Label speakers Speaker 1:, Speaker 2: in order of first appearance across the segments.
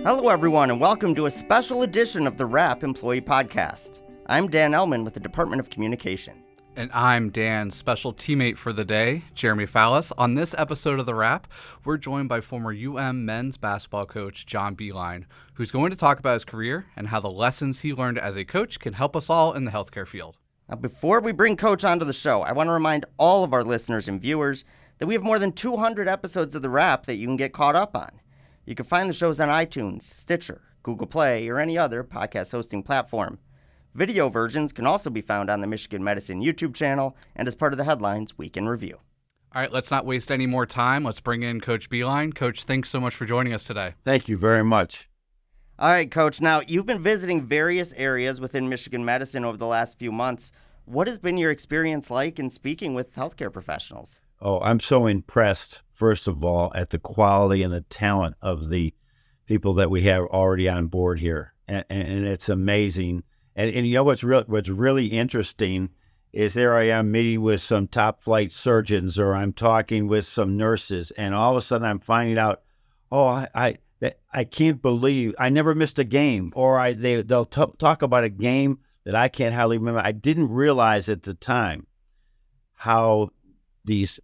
Speaker 1: Hello, everyone, and welcome to a special edition of the WRAP Employee Podcast. I'm Dan Ellman with the Department of Communication.
Speaker 2: And I'm Dan's special teammate for the day, Jeremy Fallis. On this episode of the WRAP, we're joined by former men's basketball coach John Beilein, who's going to talk about his career and how the lessons he learned as a coach can help us all in the healthcare field.
Speaker 1: Now, before we bring Coach onto the show, I want to remind all of our listeners and viewers that we have more than 200 episodes of the WRAP that you can get caught up on. You can find the shows on iTunes, Stitcher, Google Play, or any other podcast hosting platform. Video versions can also be found on the Michigan Medicine YouTube channel and as part of the Headlines Week in Review.
Speaker 2: All right, let's not waste any more time. Let's bring in Coach Beilein. Coach, thanks so much for joining us today.
Speaker 3: Thank you very much.
Speaker 1: All right, Coach. Now, you've been visiting various areas within Michigan Medicine over the last few months. What has been your experience like in speaking with healthcare professionals?
Speaker 3: Oh, I'm so impressed, first of all, at the quality and the talent of the people that we have already on board here. And it's amazing. And you know what's really interesting is there I am meeting with some top flight surgeons, or I'm talking with some nurses, and all of a sudden I'm finding out, I can't believe I never missed a game, or they'll talk about a game that I can't hardly remember. I didn't realize at the time how these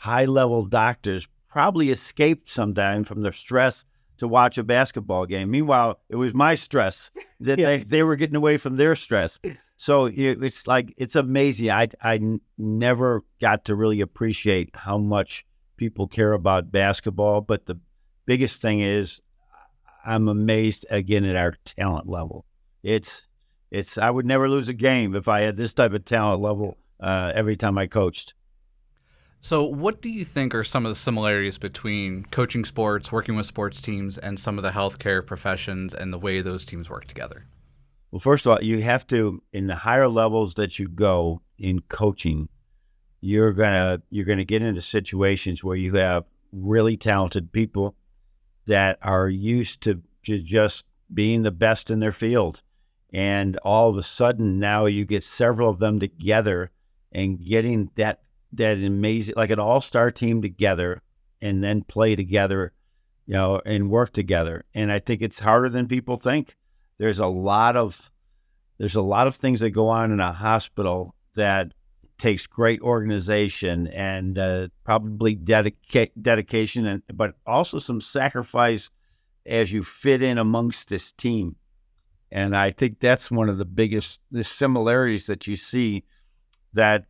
Speaker 3: high-level doctors probably escaped sometime from the stress to watch a basketball game. Meanwhile, it was my stress that they were getting away from their stress. So it's amazing. I never got to really appreciate how much people care about basketball, but the biggest thing is I'm amazed again at our talent level. I would never lose a game if I had this type of talent level every time I coached.
Speaker 2: So what do you think are some of the similarities between coaching sports, working with sports teams, and some of the healthcare professions and the way those teams work together?
Speaker 3: Well, first of all, you have to, in the higher levels that you go in coaching, you're gonna get into situations where you have really talented people that are used to just being the best in their field. And all of a sudden now you get several of them together and getting that amazing, like an all-star team together and then play together, and work together. And I think it's harder than people think. There's a lot of things that go on in a hospital that takes great organization and probably dedication, but also some sacrifice as you fit in amongst this team. And I think that's one of the biggest similarities that you see, that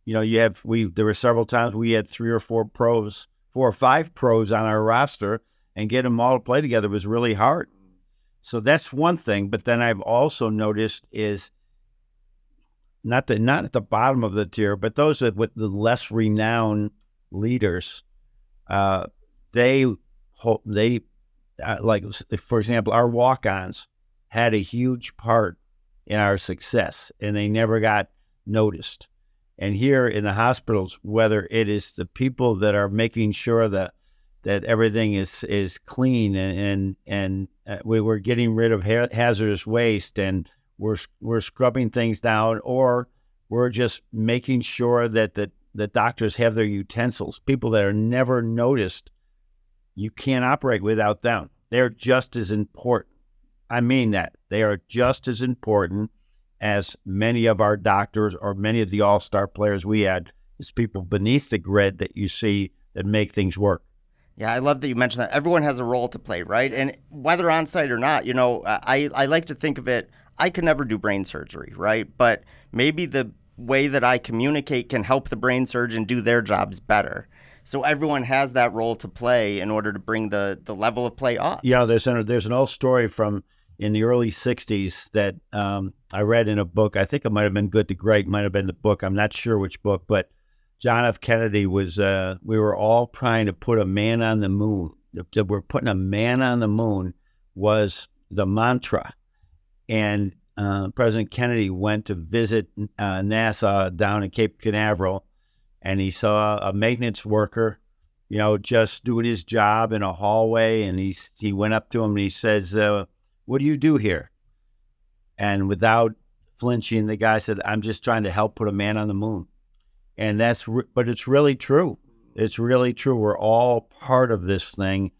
Speaker 3: there were several times we had 4 or 5 pros on our roster, and get them all to play together was really hard. So that's one thing. But then I've also noticed is not at the bottom of the tier, but those with the less renowned leaders, like, for example, our walk-ons had a huge part in our success, and they never got noticed. And here in the hospitals, whether it is the people that are making sure that everything is clean and we're getting rid of hazardous waste, and we're scrubbing things down, or we're just making sure that the doctors have their utensils, people that are never noticed, you can't operate without them. They're just as important. I mean that. They are just as important as many of our doctors or many of the all-star players we had, is people beneath the grid that you see that make things work.
Speaker 1: Yeah, I love that you mentioned that. Everyone has a role to play, right? And whether on site or not, I like to think of it, I could never do brain surgery, right? But maybe the way that I communicate can help the brain surgeon do their jobs better. So everyone has that role to play in order to bring the level of play up.
Speaker 3: There's an old story from in the early 60s that I read in a book. I think it might have been Good to Great, might have been the book. I'm not sure which book, but John F. Kennedy was, we were all trying to put a man on the moon. We're putting a man on the moon was the mantra. And President Kennedy went to visit NASA down in Cape Canaveral, and he saw a maintenance worker, just doing his job in a hallway. And he went up to him and he says, "What do you do here?" And without flinching, the guy said, "I'm just trying to help put a man on the moon." And but it's really true. It's really true. We're all part of this thing.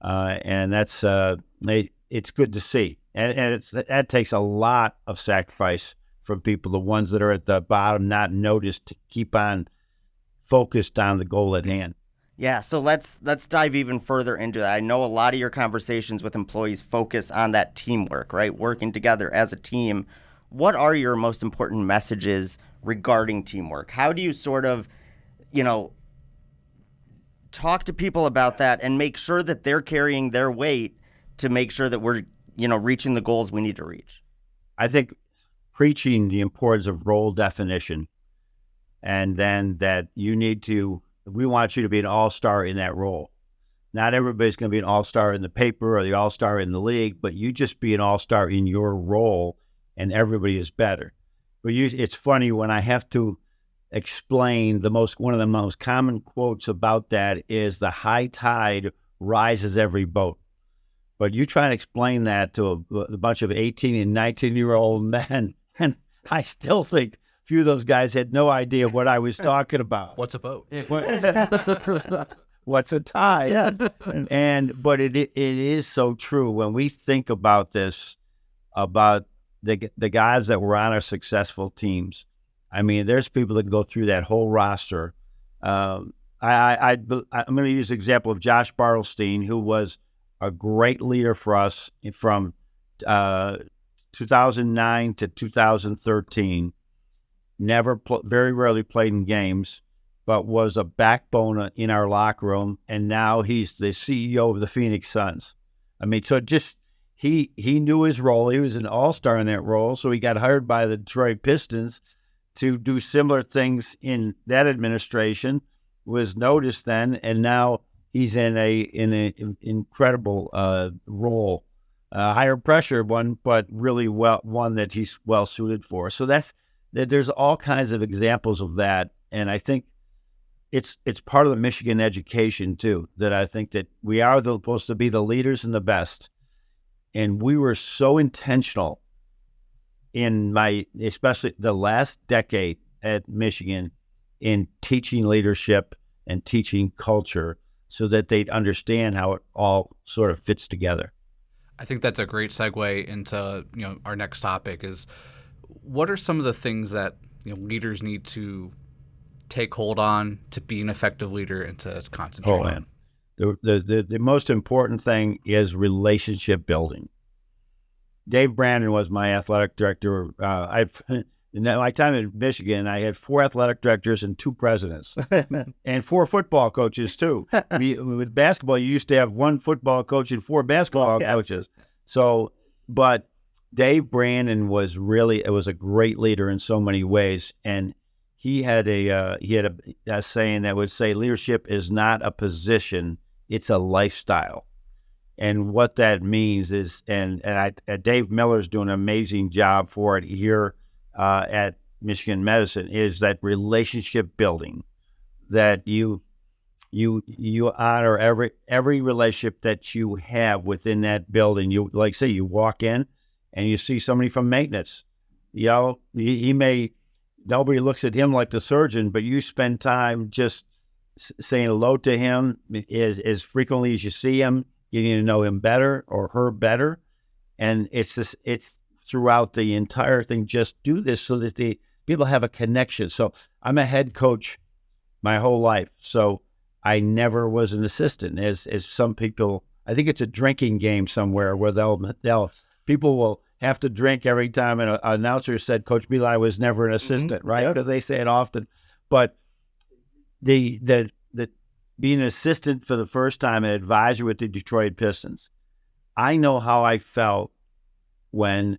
Speaker 3: and that's it's good to see. And that takes a lot of sacrifice from people, the ones that are at the bottom, not noticed, to keep on focused on the goal at hand.
Speaker 1: Yeah, so let's dive even further into that. I know a lot of your conversations with employees focus on that teamwork, right? Working together as a team. What are your most important messages regarding teamwork? How do you sort of, talk to people about that and make sure that they're carrying their weight to make sure that we're, reaching the goals we need to reach?
Speaker 3: I think preaching the importance of role definition, and then that we want you to be an all-star in that role. Not everybody's going to be an all-star in the paper or the all-star in the league, but you just be an all-star in your role, and everybody is better. But it's funny when I have to explain one of the most common quotes about that is the high tide rises every boat. But you try and explain that to a bunch of 18 and 19-year-old men, and I still think a few of those guys had no idea what I was talking about.
Speaker 2: What's a boat?
Speaker 3: What's a tide? Yes. But it is so true when we think about this, about the guys that were on our successful teams. I mean, there's people that can go through that whole roster. I'm going to use the example of Josh Bartlestein, who was a great leader for us from 2009 to 2013. Very rarely played in games, but was a backbone in our locker room. And now he's the CEO of the Phoenix Suns. I mean, so he knew his role. He was an all-star in that role, so he got hired by the Detroit Pistons to do similar things in that administration, was noticed then, and now he's in an incredible role, higher pressure one, but really one that he's well suited for. So there's all kinds of examples of that, and I think it's part of the Michigan education too. That I think that we are supposed to be the leaders and the best, and we were so intentional especially the last decade at Michigan, in teaching leadership and teaching culture so that they'd understand how it all sort of fits together.
Speaker 2: I think that's a great segue into our next topic is what are some of the things that leaders need to take hold on to be an effective leader and to concentrate on?
Speaker 3: The most important thing is relationship building. Dave Brandon was my athletic director. In my time in Michigan, I had 4 athletic directors and 2 presidents, and 4 football coaches too. With basketball, you used to have 1 football coach and 4 basketball coaches. So, but Dave Brandon was a great leader in so many ways, and he had a saying that would say, "Leadership is not a position; it's a lifestyle." And what that means is, and Dave Miller's doing an amazing job for it here at Michigan Medicine, is that relationship building, that you honor every relationship that you have within that building. You, like say, you walk in and you see somebody from maintenance. He may, nobody looks at him like the surgeon, but you spend time just saying hello to him as frequently as you see him, getting to know him better or her better. And it's throughout the entire thing. Just do this so that the people have a connection. So I'm a head coach my whole life, so I never was an assistant. As some people, I think it's a drinking game somewhere where people will have to drink every time an announcer said Coach Beilein was never an assistant, right? Because they say it often. But the being an assistant for the first time, an advisor with the Detroit Pistons, I know how I felt when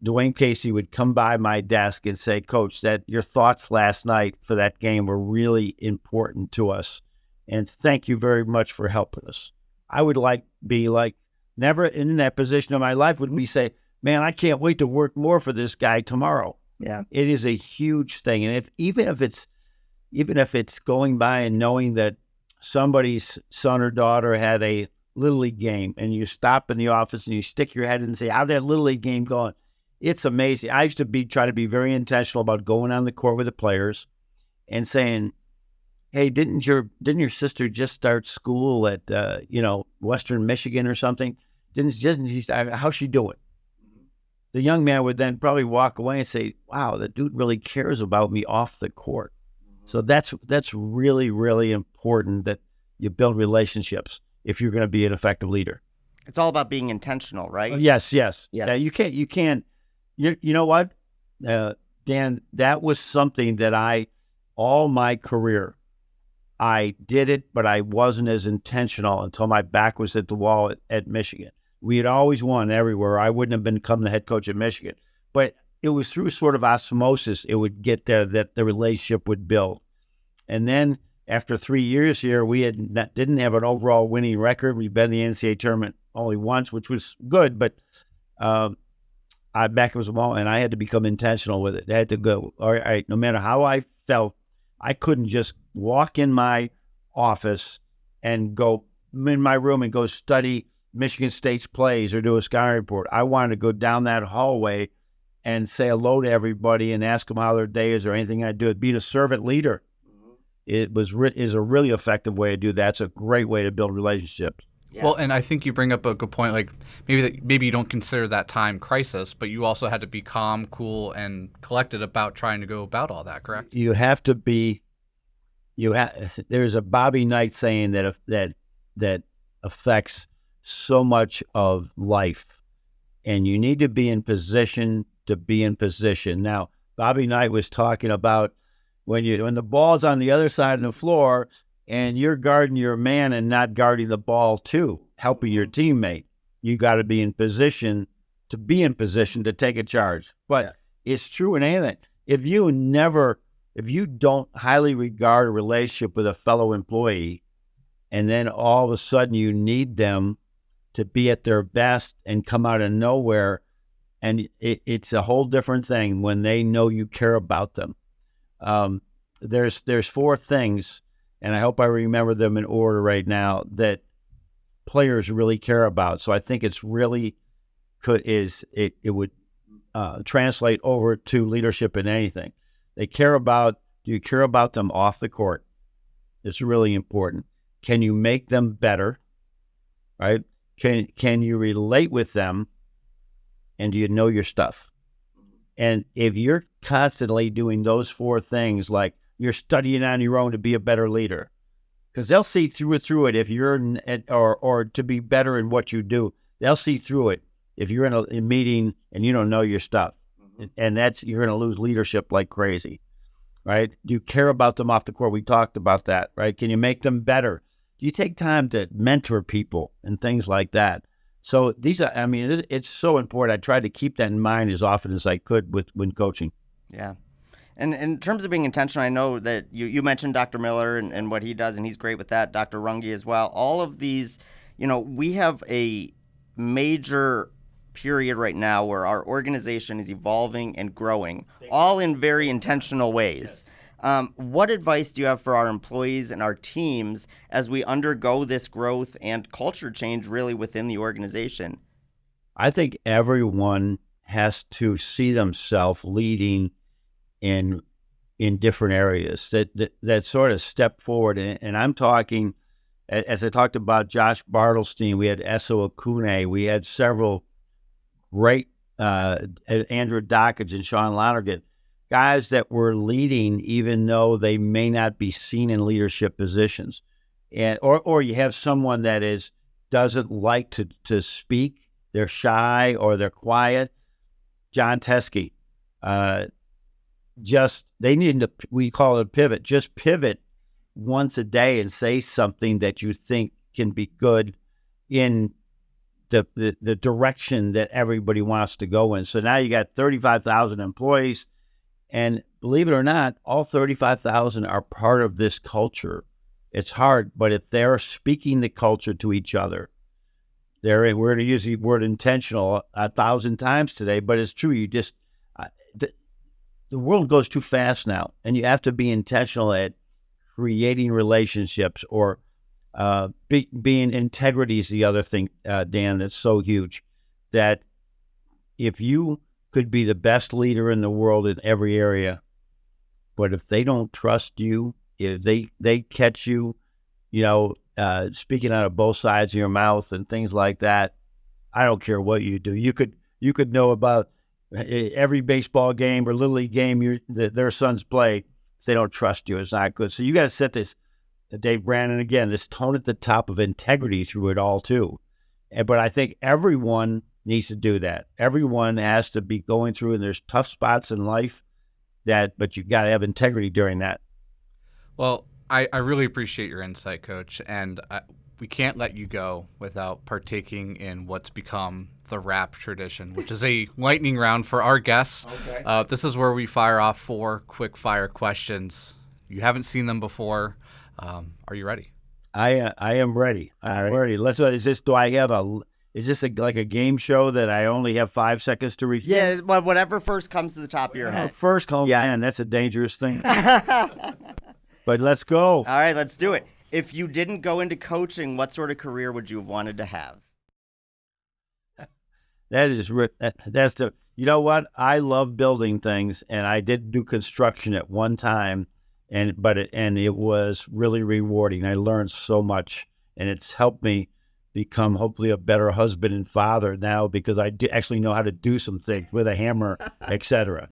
Speaker 3: Dwayne Casey would come by my desk and say, "Coach, that your thoughts last night for that game were really important to us, and thank you very much for helping us." I would be never in that position of my life would we say, "Man, I can't wait to work more for this guy tomorrow." Yeah, it is a huge thing, and even if it's going by and knowing that somebody's son or daughter had a Little League game, and you stop in the office and you stick your head in and say, "How'd that Little League game going?" It's amazing. I used to try to be very intentional about going on the court with the players and saying, hey, didn't your sister just start school at Western Michigan or something? Didn't she? How's she doing? The young man would then probably walk away and say, "Wow, the dude really cares about me off the court." So that's really, really important that you build relationships if you're going to be an effective leader.
Speaker 1: It's all about being intentional, right?
Speaker 3: Oh, yes.
Speaker 1: Yeah.
Speaker 3: Yeah, you can't. You know what, Dan? That was something that all my career, I did it, but I wasn't as intentional until my back was at the wall at Michigan. We had always won everywhere. I wouldn't have become the head coach at Michigan, but it was through sort of osmosis it would get there that the relationship would build. And then after 3 years here, we didn't have an overall winning record. We've been in the NCAA tournament only once, which was good, but I back was the wall, and I had to become intentional with it. I had to go, all right, no matter how I felt, I couldn't just walk in my office and go in my room and go study Michigan State's plays or do a scouting report. I wanted to go down that hallway and say hello to everybody and ask them how their day is or anything I do. Being a servant leader is a really effective way to do that. It's a great way to build relationships.
Speaker 2: Yeah. Well, and I think you bring up a good point. Like maybe you don't consider that time crisis, but you also had to be calm, cool, and collected about trying to go about all that. Correct?
Speaker 3: You have to be. There's a Bobby Knight saying that affects so much of life, and you need to be in position to be in position. Now, Bobby Knight was talking about when the ball's on the other side of the floor and you're guarding your man and not guarding the ball too, helping your teammate. You got to be in position to take a charge. But it's true in anything. If you don't highly regard a relationship with a fellow employee, and then all of a sudden you need them to be at their best and come out of nowhere, and it's a whole different thing when they know you care about them. There's 4 things, and I hope I remember them in order right now, that players really care about. So I think it would translate over to leadership in anything. Do you care about them off the court? It's really important. Can you make them better? Right? Can you relate with them? And do you know your stuff? And if you're constantly doing those 4 things, like you're studying on your own to be a better leader, because they'll see through it if you're or to be better in what you do. They'll see through it if you're in a meeting and you don't know your stuff, and you're going to lose leadership like crazy, right? Do you care about them off the court? We talked about that, right? Can you make them better? Do you take time to mentor people and things like that? So it's so important. I tried to keep that in mind as often as I could when coaching.
Speaker 1: Yeah. And in terms of being intentional, I know that you mentioned Dr. Miller and what he does, and he's great with that, Dr. Runge as well. All of these, we have a major period right now where our organization is evolving and growing, all in very intentional ways. What advice do you have for our employees and our teams as we undergo this growth and culture change really within the organization?
Speaker 3: I think everyone has to see themselves leading in different areas that sort of step forward. And I'm talking, as I talked about Josh Bartelstein, we had Esso Akune, we had several great Andrew Dockage and Sean Lonergan, guys that were leading even though they may not be seen in leadership positions. And or you have someone that doesn't like to speak, they're shy or they're quiet. John Teskey, we call it a pivot. Just pivot once a day and say something that you think can be good in the direction that everybody wants to go in. So now you got 35,000 employees, and believe it or not, all 35,000 are part of this culture. It's hard, but if they're speaking the culture to each other, we're going to use the word intentional 1,000 times today, but it's true. The world goes too fast now, and you have to be intentional at creating relationships, or being integrity is the other thing, Dan, that's so huge. That if you could be the best leader in the world in every area, but if they don't trust you if they catch you, speaking out of both sides of your mouth and things like that, I don't care what you do. You could know about every baseball game or little league game their sons play. If they don't trust you, it's not good. So you got to set this, Dave Brandon, again, this tone at the top of integrity through it all too. But I think everyone needs to do that. Everyone has to be going through, and there's tough spots in life but you got to have integrity during that.
Speaker 2: Well, I really appreciate your insight, Coach, and we can't let you go without partaking in what's become the rap tradition, which is a lightning round for our guests. Okay. This is where we fire off 4 quick-fire questions. You haven't seen them before. Are you ready?
Speaker 3: I am ready. I'm ready. Is this like a game show that I only have 5 seconds to respond?
Speaker 1: Yeah, well, whatever first comes to the top of your head.
Speaker 3: First comes, man, that's a dangerous thing. But let's go.
Speaker 1: All right, let's do it. If you didn't go into coaching, what sort of career would you have wanted to have?
Speaker 3: You know what? I love building things, and I did do construction at one time, and it was really rewarding. I learned so much, and it's helped me become hopefully a better husband and father now because I actually know how to do some things with a hammer, etc.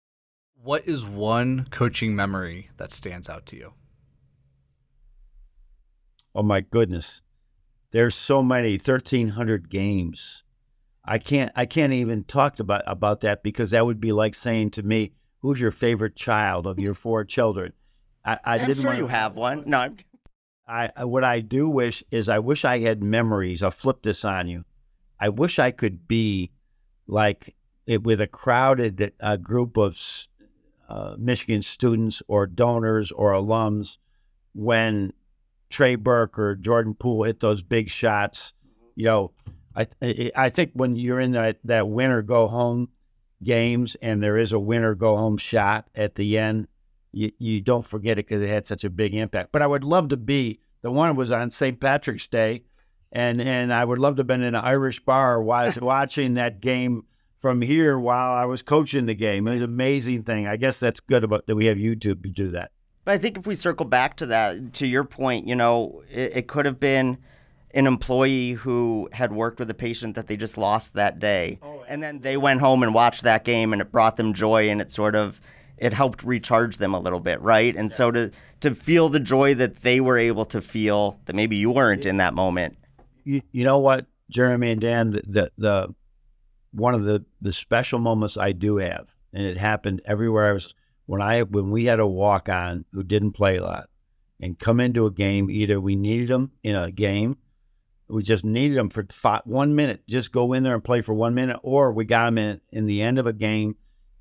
Speaker 2: What is one coaching memory that stands out to you?
Speaker 3: Oh my goodness, there's so many, 1,300 games. I can't even talk about that because that would be like saying to me, "Who's your favorite child of your 4 children?"
Speaker 1: I'm sure you have one. No.
Speaker 3: What I do wish is I wish I had memories. I'll flip this on you. I wish I could be like with a crowded group of Michigan students or donors or alums when Trey Burke or Jordan Poole hit those big shots. I think when you're in that win or go home games and there is a win or go home shot at the end, you don't forget it because it had such a big impact. But I would love to be the one that was on St. Patrick's Day, and I would love to have been in an Irish bar watching that game from here while I was coaching the game. It was an amazing thing. I guess that's good about that we have YouTube to do that.
Speaker 1: But I think if we circle back to that, to your point, it could have been an employee who had worked with a patient that they just lost that day. And then they went home and watched that game, and it brought them joy, and it helped recharge them a little bit, right? And so to feel the joy that they were able to feel that maybe you weren't in that moment.
Speaker 3: You know what, Jeremy and Dan, the one of the special moments I do have, and it happened everywhere I was, when we had a walk-on who didn't play a lot and come into a game, either we needed them in a game, we just needed them for 1 minute, just go in there and play for 1 minute, or we got them in the end of a game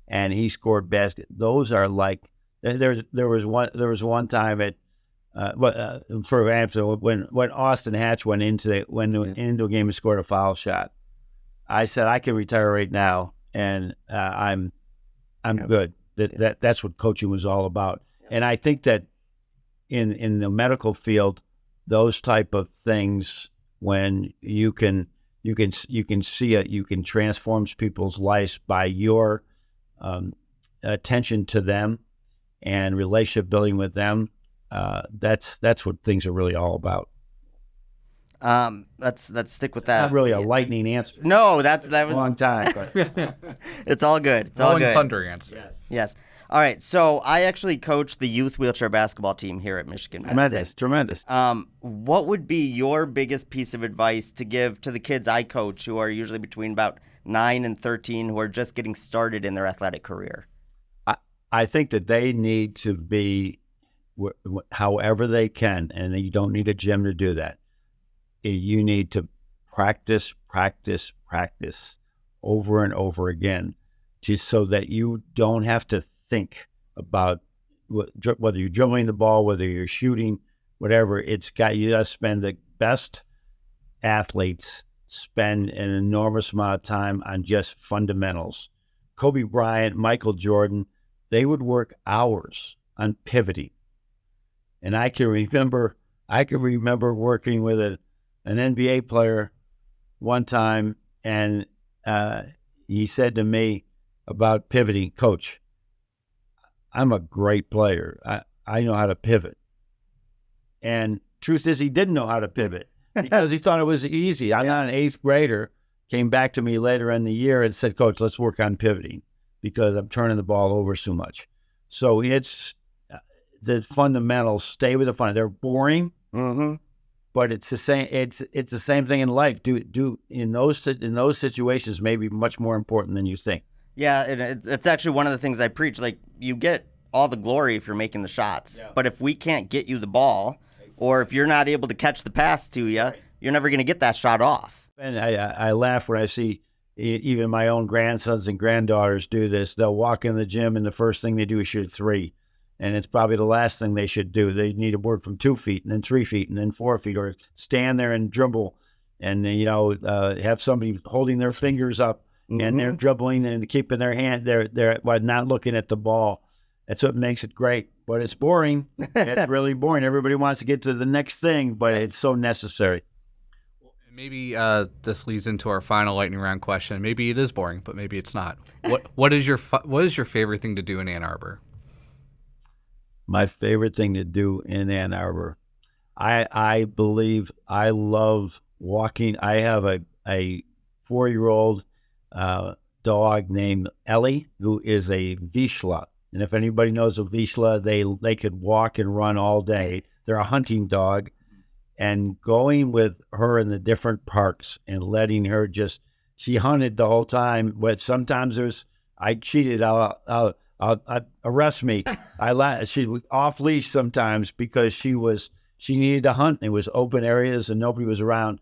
Speaker 3: and he scored basket. Those are like, there was one time for example, when Austin Hatch went into a game and scored a foul shot, I said I can retire right now and I'm good. That's what coaching was all about. And I think that in the medical field, those type of things, when you can see it, you can transform people's lives by your attention to them and relationship building with them. That's what things are really all about.
Speaker 1: Let's stick with that.
Speaker 3: Not really a lightning answer.
Speaker 1: No, that was
Speaker 3: a long time. But.
Speaker 1: It's all good. It's all good.
Speaker 2: Thunder answer.
Speaker 1: Yes. All right. So I actually coach the youth wheelchair basketball team here at Michigan.
Speaker 3: Tremendous.
Speaker 1: What would be your biggest piece of advice to give to the kids I coach who are usually between about 9 and 13 who are just getting started in their athletic career?
Speaker 3: I think that they need to be however they can, and you don't need a gym to do that. You need to practice over and over again, just so that you don't have to think about whether you're dribbling the ball, whether you're shooting, whatever. You got to spend the best athletes spend an enormous amount of time on just fundamentals. Kobe Bryant, Michael Jordan, they would work hours on pivoting. And I can remember working with an NBA player one time, and he said to me about pivoting, "Coach, I'm a great player. I know how to pivot, And truth is, he didn't know how to pivot because he thought it was easy. I'm not an 8th grader. Came back to me later in the year and said, Coach, let's work on pivoting because I'm turning the ball over so much. So it's the fundamentals. Stay with the fun. They're boring, but it's the same. It's the same thing in life. Do in those situations maybe much more important than you think.
Speaker 1: Yeah, it's actually one of the things I preach. Like, you get all the glory if you're making the shots, but if we can't get you the ball, or if you're not able to catch the pass to you, you're never going to get that shot off.
Speaker 3: And I laugh when I see even my own grandsons and granddaughters do this. They'll walk in the gym, and the first thing they do is shoot a 3. And it's probably the last thing they should do. They need to work from 2 feet, and then 3 feet, and then 4 feet, or stand there and dribble and, have somebody holding their fingers up, and they're dribbling and keeping their hand, they're not looking at the ball. That's what makes it great. But it's boring. It's really boring. Everybody wants to get to the next thing, but it's so necessary.
Speaker 2: Maybe this leads into our final lightning round question. Maybe it is boring, but maybe it's not. What is your favorite thing to do in Ann Arbor?
Speaker 3: My favorite thing to do in Ann Arbor, I believe I love walking. I have a 4-year-old dog named Ellie, who is a Vizsla. And if anybody knows a Vizsla, they could walk and run all day. They're a hunting dog. And going with her in the different parks and letting her she hunted the whole time. But sometimes I cheated. I'll arrest me. She was off leash sometimes because she needed to hunt. It was open areas and nobody was around.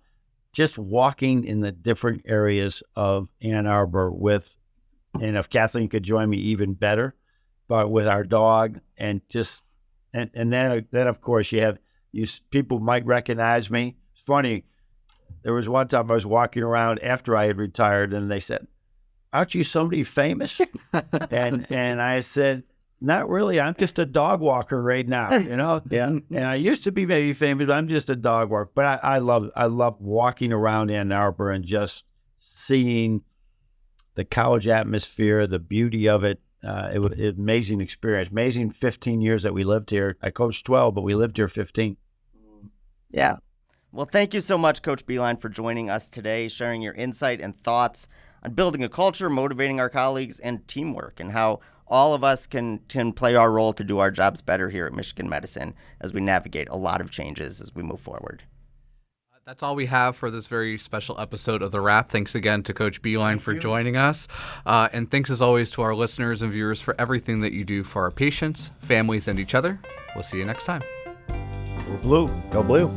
Speaker 3: Just walking in the different areas of Ann Arbor and if Kathleen could join me, even better. But with our dog and then of course people might recognize me. It's funny. There was one time I was walking around after I had retired, and they said, "Aren't you somebody famous?" and I said, "Not really. I'm just a dog walker right now,
Speaker 1: Yeah.
Speaker 3: And I used to be maybe famous, but I'm just a dog walker. But I love walking around Ann Arbor and just seeing the college atmosphere, the beauty of it. It was an amazing experience. Amazing 15 years that we lived here. I coached 12, but we lived here 15.
Speaker 1: Yeah. Well, thank you so much, Coach Beilein, for joining us today, sharing your insight and thoughts on building a culture, motivating our colleagues, and teamwork, and how all of us can play our role to do our jobs better here at Michigan Medicine as we navigate a lot of changes as we move forward.
Speaker 2: That's all we have for this very special episode of The Wrap. Thanks again to Coach Beilein for joining us. And thanks as always to our listeners and viewers for everything that you do for our patients, families, and each other. We'll see you next time.
Speaker 3: Go Blue.
Speaker 1: Go Blue.